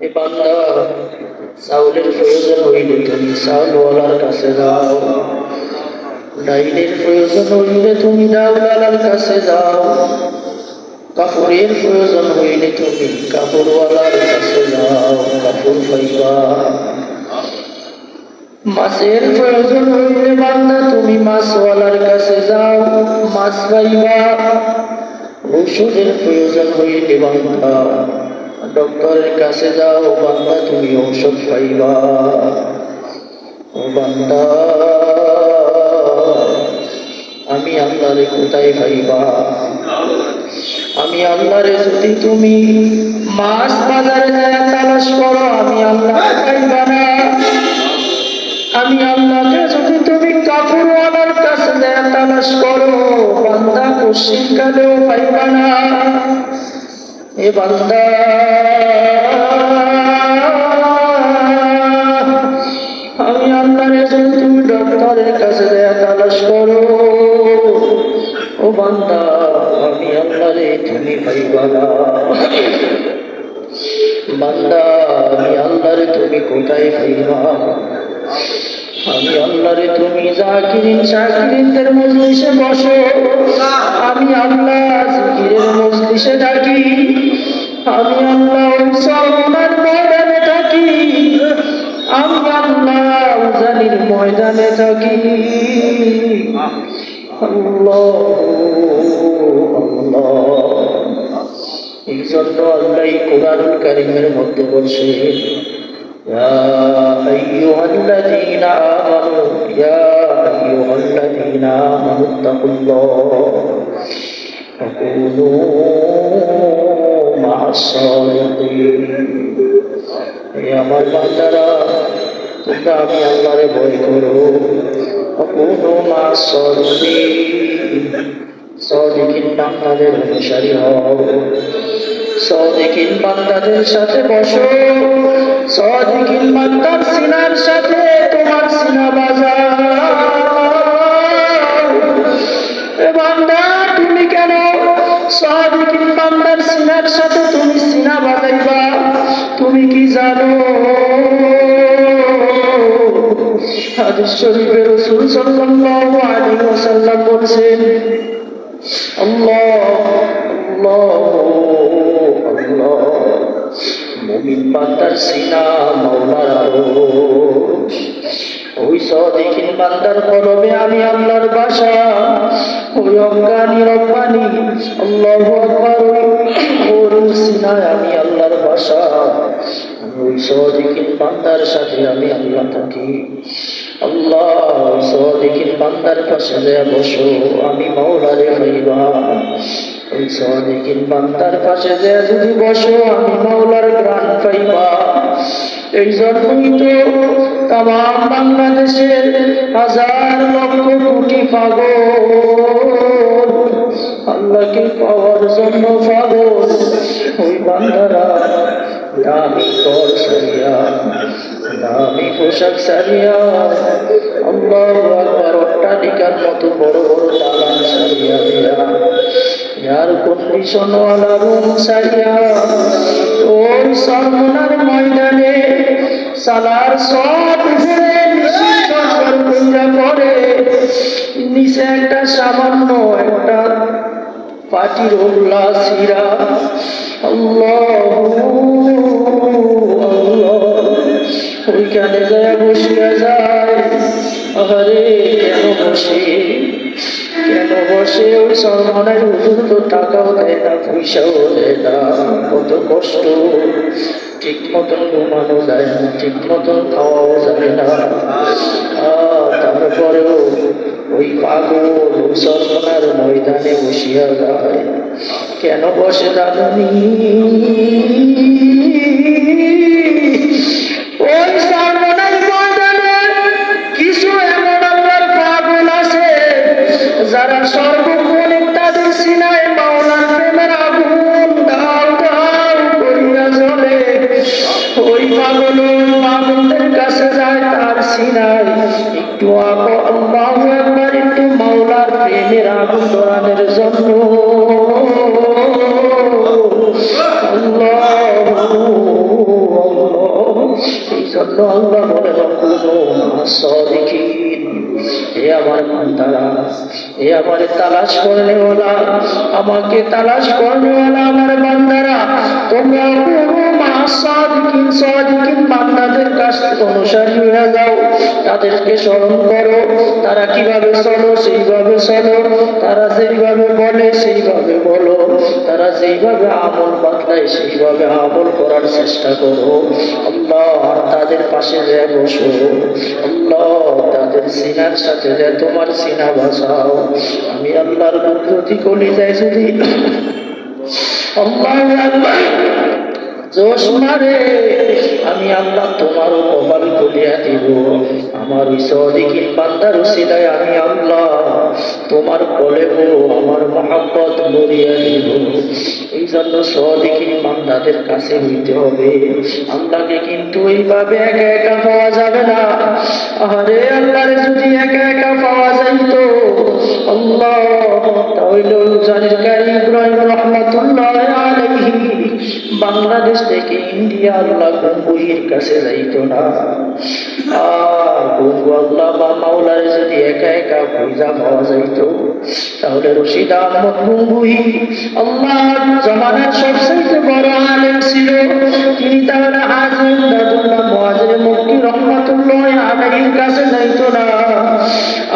এ বান্দা চাউলের প্রয়োজন হইলে তুমি চাউলওয়ালার কাছে যাও, ডাইলের প্রয়োজন হইলে তুমি ডাউলওয়ালার কাছে যাও, কাপড়ের প্রয়োজন হইলে তুমি কাপড়ওয়ালার কাছে যাও, কাপড় পাইবা। মাছের প্রয়োজন হইলে বান্দা তুমি মাছওয়ালার কাছে যাও, মাছ পাইবা। ঔষধের প্রয়োজন হইলে বান্দা ডক্টরের কাছে যাও, বান্দা তুমি ঔষধ পাইবা। ও বান্দা, আমি আল্লাহরে কোথায় পাইবা? আমি আল্লাহরে যদি তুমি মাছ বাজারে যায় তালাশ করো, আমি আল্লাহকে পাইবা না। আমি আল্লাহকে যদি তুমি কাপড়ওয়ালার কাছে যায় তালাশ করো, বান্দা পশ্চিমকালেও পাইবা না। এ বান্দা, আমি আল্লাহরে যদি তুমি ডক্টরের কাছে যায় তালাশ করো, ও বান্দা আমি আল্লাহরে তুমি পাইবা না। বান্দা, আমি আল্লাহরে তুমি কোথায় পাইবা? আমি আল্লাহরে তুমি জাকিরিন শাকিরিনদের মজলিসে বসো, আমি আল্লাহ জিকিরের মজলিসে ডাকি। আমি আল্লাহ সরমনার ময়দানে থাকি, আমি আল্লাহ উজানির ময়দানে থাকি। আল্লাহ আল্লাহ। এই জন্য আল্লাহ কোরআনুল কারীমের মধ্যে বলছে, يا أيها الذين آمنوا اتقوا الله وكونوا مع الصادقين। আমার বান্দারা, তোমরা আমি আল্লাহরে ভয় করো। وكونوا مع الصادقين, সাদিকিন বান্দাদের অনুসারী হও, সাদিকিন বান্দাদের সাথে বসো, সাদিকিন বান্দার সিনার সাথে তোমার সিনা বাজাও। এ বান্দা, তুমি কেন সাদিকিন বান্দার সিনার সাথে তুমি সিনা বাজাইবা? তুমি কি জানো? হাদিস শরীফে রাসূল সাল্লাল্লাহু আলাইহি ওয়াসাল্লাম বলেছেন, আল্লাহ আল্লাহ আল্লাহ, মুমিন বান্দার সিনা মাওলার আরশ, ওই সাদিকিন বান্দার কলবে আমি আল্লাহর বাসা, ওই অজ্ঞানী রব্বানি আল্লাহু আকবার, ওর সিনায় আমি আল্লাহর বাসা। ওই সাদিকিন বান্দার সাথে আমি আল্লাহ থাকি। আল্লাহ, সাদিকিন বান্দার পাশে যায় বসো, আমি মাওলারে পাইবা। ওই সাদিকিন বান্দার পাশে যায় যদি বসো, আমি মাওলার গ্রাণ পাইবা। এই জন্যই তো তামাম বাংলাদেশের হাজার লক্ষ কোটি পাগল আল্লাহকে পাওয়ার জন্য পাগল। ওই বান্দারা দামি ঘর সারিয়া, দামি পোশাক সারিয়া, আল্লাহু আকবার, অট্টালিকার মতো বড় বড় দালান সারিয়া দিয়া, এয়ার কন্ডিশনওয়ালা রুম সারিয়া, ওই সরমনার ময়দানে সালার সব উপরে করে, নিচে একটা সামান্য একটা পাটির ওল্লা সিরা। আল্লাহ আল্লাহ, ওইখানে যায় বসিয়া যায়। আরে কেন বসে, কেন বসে? ওই সরমনের হুজুর তো টাকাও দেয় না, পয়সাও দেয় না, কত কষ্ট। ঠিক মতন ঘুমানো যায় না, ঠিক মতন খাওয়াও যায় না, তারপরেও ওই পাগল ওই সরমনার ময়দানে বসিয়া যায়। কেন বসে জানি? ওই সরমনার ময়দানে কিছু এমন আল্লাহর পাগল আছে যারা সর্বক্ষণ তাদের সিনায় মাওলার প্রেমের আগুন দাও দাও করিয়া জ্বলে। ওই পাগলদের কাছে যায়, তার সিনায় একটু আল্লাহু আকবার, একটু মাওলার প্রেমের আগুন ধরানোর জন্য। আল্লাহ জন্য আল্লাহ বলে হে আমার বান্দারা, হে আমার তালাশ করনেওয়ালা, আমাকে তালাশ করনেওয়ালা আমার বান্দারা, তোমরা সাদিকিন বান্দাদের কাছে অনুসারী হয়ে যাও, তাদেরকে স্মরণ করো, তারা কিভাবে চলো সেইভাবে চলো, তারা যেইভাবে বলে সেইভাবে বলো, তারা যেইভাবে আমল বাতলায় সেইভাবে আমল করার চেষ্টা করো। আল্লাহ তাদের পাশে যে বসো, আল্লাহ তাদের সিনার সাথে যে তোমার সিনা বাঁচাও। আমি আল্লাহর কুদরতি কলিজায় যদি আল্লাহ জোশ মারে, আমি আল্লাহ তোমারও কপাল খুলিয়া দিব। আমার ওই সাদিকিন বান্দার উসিলায় আমি আল্লাহ তোমার কোলে আমার মহব্বত ভরিয়া দিব। এই জন্য সাদিকিন বান্দাদের কাছে হইতে হবে। আল্লাহকে কিন্তু এইভাবে একা একা পাওয়া যাবে না। আরে আল্লাহরে যদি একা একা পাওয়া যাইত আল্লাহ, তাহলে জানির কারি ইব্রাহিম রহমাতুল্লাহ আলাইহি বাংলাদেশ থেকে ইন্ডিয়া আল্লাহ গঙ্গুহির কাছে যাইত না। আর গঙ্গু আল্লাহ বা মাওলারে যদি একা একা পূজা পাওয়া যাইত, তাহলে রশিদ আহমদ গঙ্গুহি আল্লাহ জমানার সবচেয়ে বড় আলেম ছিল, তিনি তাহলে হাজী দাদুল্লাহ মুআজ্জির মুফতি রহমাতুল্লাহ আলাইহির কাছে যাইত না।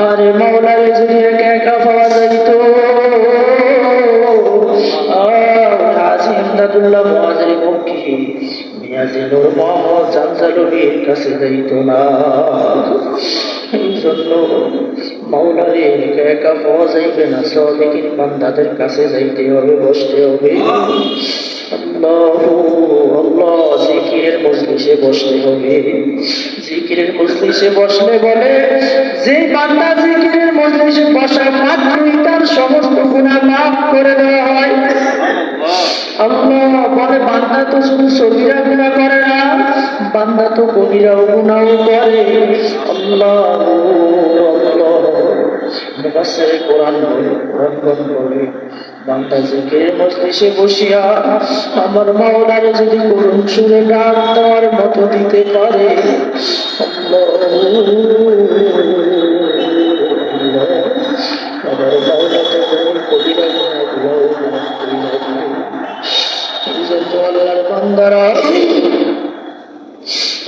আর মাওলারে যদি একা একা পাওয়া যাইত, হাজী ইমদাদুল্লাহ মুআজ্জির মুফতি মিয়াজি নূর মোহাম্মদ জানজালুলির কাছে যাইত না। এই জন্য মাওলারে একা একা পাওয়া যাইবে না, সাদিকিন বান্দাদের কাছে যাইতে হবে, বসতে হবে। আল্লাহ আল্লাহ জিকিরের মজলিসে বসতে হবে। জিকিরের মজলিসে বসলে বলে যে বান্দা জিকিরের মজলিসে বসা মাত্রই তার সমস্ত গুনাহ মাফ করে দেওয়া হয়। আল্লাহ বলে বান্দা তো শুধু সগীরা গুনাহ করে না, বান্দা তো কবিরাও গুনাহও করে। আল্লাহ আল্লাহ মুফাসসির কোরআন বলে বান্দা জিকিরের মজলিসে বসিয়া আমার মাওলারে যদি করুণ সুরে ডাক দেওয়ার মতো দিতে পারে, আল্লাহ আমার মাওলা তো কবিরা গুনাহগুলোও মাফ করিয়া দিবে। এই জন্য আল্লাহর বান্দারা,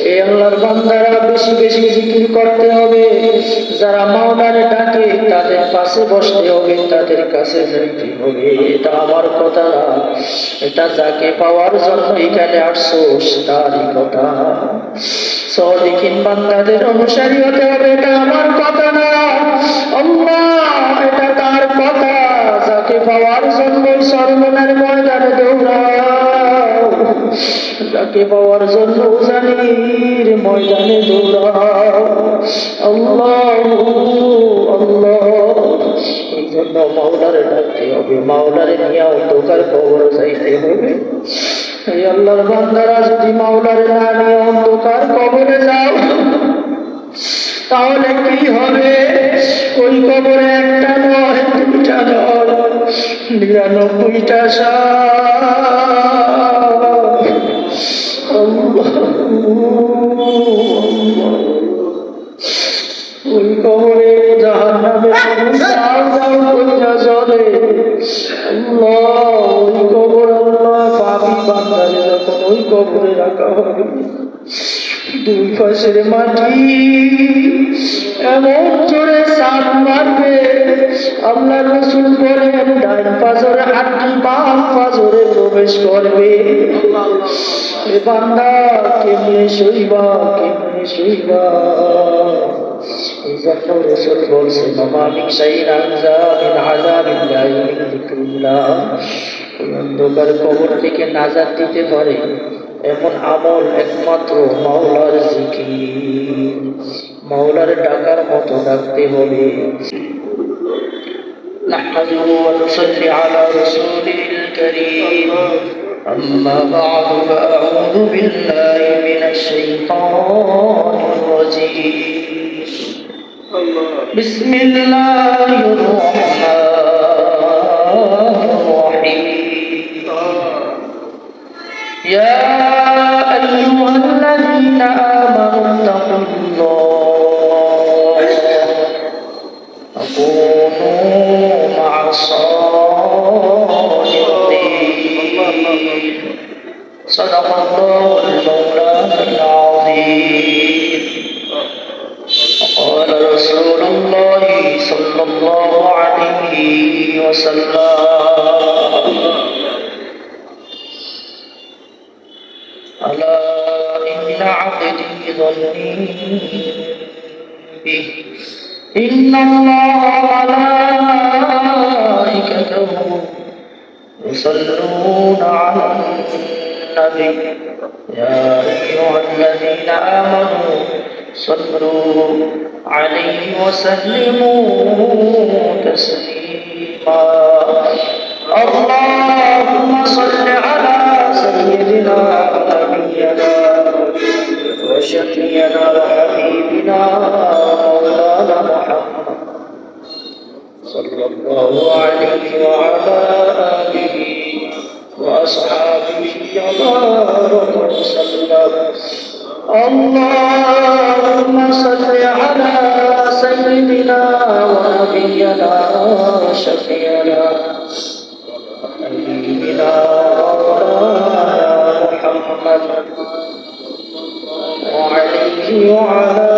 এই আল্লাহর বান্দারা বেশি বেশি জিকির করতে হবে। যারা মাওলারে ডাকে তাদের পাশে বসতে হবে, তাদের কাছে যাইতে হবে। এটা আমার কথা না, এটা যাকে পাওয়ার জন্য এখানে আসছোস তারই কথা। সাদিকিন বান্দাদের অনুসারী হতে হবে, এটা আমার কথা না। আল্লাহ এটা তার কথা, যাকে পাওয়ার জন্য সর্বনার ময়দানে দৌড়াও, যাকে পাওয়ার জন্য উজানির ময়দানে দৌড়াও। আল্লাহ আল্লাহ এই জন্য মাওলারে ডাকতে হবে, মাওলারে নিয়ে অন্ধকার কবর যাইতে হবে। এই আল্লাহর বান্দারা যদি মাওলারে না নিয়ে অন্ধকার কবরে যাও, তাহলে কি হবে? ওই কবরে একটা নয়, দুইটা নয়, 99টা ওই কবরে জাহান্নামে জ্বলে। আল্লাহ ওই কবর আল্লাহ পাপী বান্দারে যখন ওই কবরে রাখা হবে, দুই পাশের মাটি এমন জোরে সাপ মারবে, আল্লাহ রাসূল বলেন ডান পাজরে হাড্ডি বাম পাজরে প্রবেশ করবে। এ বান্দা কেমনে শুইবা, কেমনে শুইবা? এই জন্য রাসূল বলছে মামা মিন শাইইন আনজা মিন আযাবিল্লাহি মিন যিকরিল্লাহ। ওই অন্ধকার কবর থেকে নাজাত দিতে পারে এমন আমল একমাত্র মাওলার জিকির। মাওলার ডাকার মতো ডাকতে হবে। নাহমাদুহু ওয়া নুসাল্লি আলা রাসূলিল কারীম। আম্মা বা'দু ফাআউযু বিল্লাহি মিনাশ শাইতানির রাজীম। বিসমিল্লাহির রাহমানির রাহিম। ইয়া أيها الذين آمنوا الله المولى العظيم وقال رسول الله صلى الله عليه وسلم ألا إن عبدي ظني به إن الله وملائكته يصلون على النبي يا أيها الذين آمنوا صلوا عليه وسلموا تسليما اللهم صل على سيدنا ونبينا وشفينا وحبيبنا مولانا محمد صلى الله عليه وعلى آله وأصحابه وبارك وسلم اللهم صل على سيدنا ونبينا وشفينا وحبيبنا مولانا محمد وعليه وعلى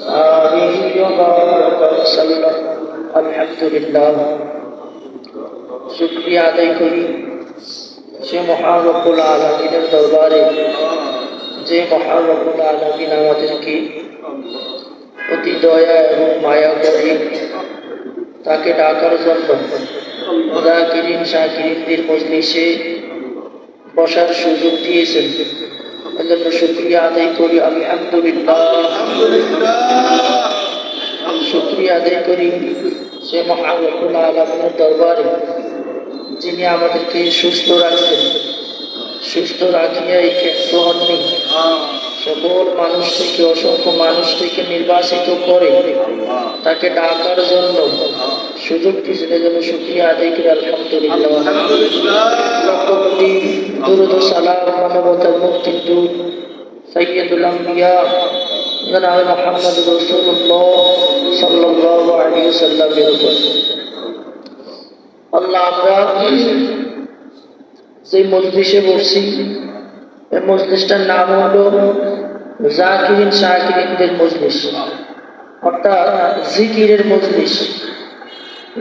آله وبارك وسلم الحمد لله শুকরিয়া আদায় করি সে মহান রব্বুল আলামিনের দরবারে যে মহান রব্বুল আলামিন আমাদেরকে অতি দয়া এবং মায়া করে তাকে ডাকার জন্য যাকিরিন শাকিরিনদের মজলিসে বসার সুযোগ দিয়েছেন এজন্য শুকরিয়া আদায় করি আলহামদুলিল্লাহ শুকরিয়া আদায় করি সে মহান রব্বুল আলামিনের দরবারে যিনি আমাদেরকে সুস্থ রাখছেন সুস্থ রাখিয়া এই ক্ষেত্র হননি সকল মানুষ থেকে অসংখ্য মানুষ থেকে নির্বাচিত করে তাকে ডাকার জন্য সুযোগ দিয়েছেন এজন্য শুকরিয়া আদায় করি আলহামদুলিল্লাহ লক্ষ কোটি দুরূদ ও সালাম মানবতার মুক্তির দূত সাইয়্যিদুল আম্বিয়া জনাবে মুহাম্মদ রাসূলুল্লাহ সাল্লাল্লাহু আলাইহি ওয়াসাল্লামের উপর আল্লাহ আমরা যে মজলিসে বসছি এই মজলিসটার নাম হলো যাকিরিন শাকিরিনদের মজলিস অর্থাৎ জিকিরের মজলিস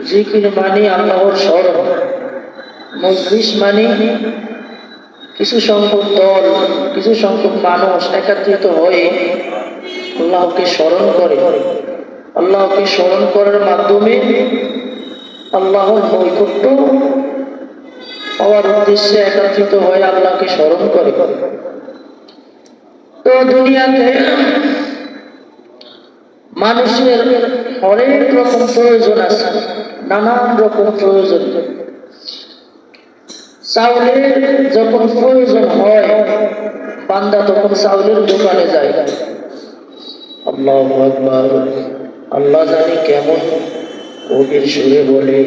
জিকির মানে আল্লাহর স্মরণ মজলিস মানে কিছু সংখ্যক দল কিছু সংখ্যক মানুষ একত্রিত হয়ে আল্লাহকে স্মরণ করে আল্লাহকে স্মরণ করার মাধ্যমে আল্লাহর নৈকট্য পাওয়ার উদ্দেশ্যে একত্রিত হয়ে আল্লাহকে স্মরণ করে তো দুনিয়াতে মানুষের অনেক রকম প্রয়োজন আছে নানান রকম প্রয়োজন চাউলের যখন প্রয়োজন হয় বান্দা তখন চাউলের দোকানে যায় আল্লাহু আকবার আল্লাহ জানি কেমন কবির সুরে বলে